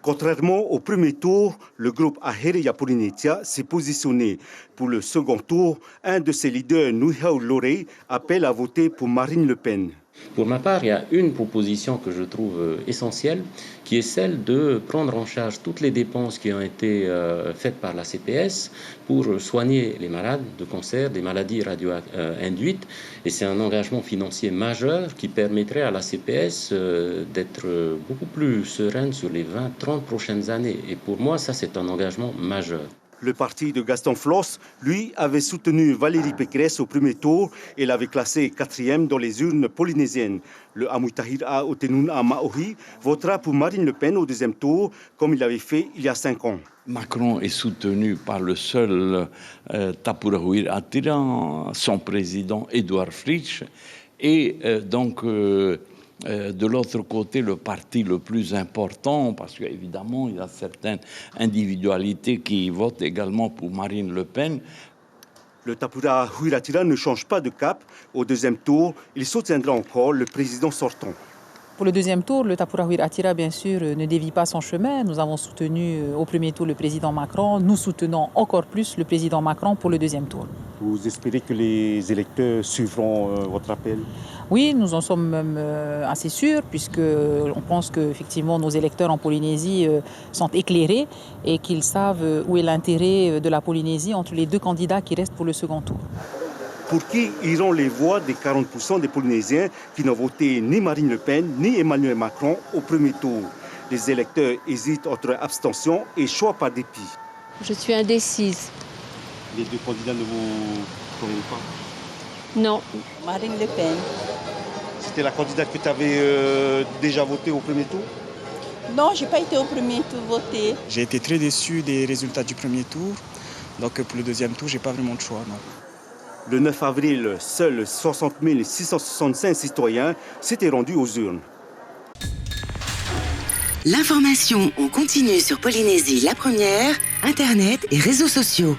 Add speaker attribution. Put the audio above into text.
Speaker 1: Contrairement au premier tour, le groupe Aherea Polynesia s'est positionné. Pour le second tour, un de ses leaders, Nuihau Loré, appelle à voter pour Marine Le Pen.
Speaker 2: Pour ma part, il y a une proposition que je trouve essentielle, qui est celle de prendre en charge toutes les dépenses qui ont été faites par la CPS pour soigner les malades de cancer, des maladies radio-induites. Et c'est un engagement financier majeur qui permettrait à la CPS d'être beaucoup plus sereine sur les 20-30 prochaines années. Et pour moi, ça, c'est un engagement majeur.
Speaker 1: Le parti de Gaston Floss, lui, avait soutenu Valérie Pécresse au premier tour et l'avait classé 4e dans les urnes polynésiennes. Le Amutahira Otenuna Maori votera pour Marine Le Pen au deuxième tour, comme il l'avait fait il y a 5 ans.
Speaker 3: Macron est soutenu par le seul Tapurahuir Atira, son président Édouard Fritsch, et de l'autre côté, le parti le plus important, parce qu'évidemment, il y a certaines individualités qui votent également pour Marine Le Pen.
Speaker 1: Le Tapura Huiratira ne change pas de cap. Au deuxième tour, il soutiendra encore le président sortant.
Speaker 4: Pour le deuxième tour, le Tapura Huiratira, bien sûr, ne dévie pas son chemin. Nous avons soutenu au premier tour le président Macron. Nous soutenons encore plus le président Macron pour le deuxième tour.
Speaker 1: Vous espérez que les électeurs suivront votre appel?
Speaker 4: Oui, nous en sommes même assez sûrs, puisqu'on pense qu'effectivement nos électeurs en Polynésie sont éclairés et qu'ils savent où est l'intérêt de la Polynésie entre les deux candidats qui restent pour le second tour.
Speaker 1: Pour qui iront les voix des 40% des Polynésiens qui n'ont voté ni Marine Le Pen ni Emmanuel Macron au premier tour? Les électeurs hésitent entre abstention et choix par dépit.
Speaker 5: Je suis indécise.
Speaker 1: Les deux candidats ne vous conviennent pas?
Speaker 5: Non.
Speaker 6: Marine Le Pen.
Speaker 1: C'était la candidate que tu avais déjà voté au premier tour?
Speaker 6: Non, je n'ai pas été au premier tour voter.
Speaker 7: J'ai été très déçu des résultats du premier tour. Donc pour le deuxième tour, je n'ai pas vraiment de choix, non.
Speaker 1: Le 9 avril, seuls 60 665 citoyens s'étaient rendus aux urnes.
Speaker 8: L'information en continu sur Polynésie la première, Internet et réseaux sociaux.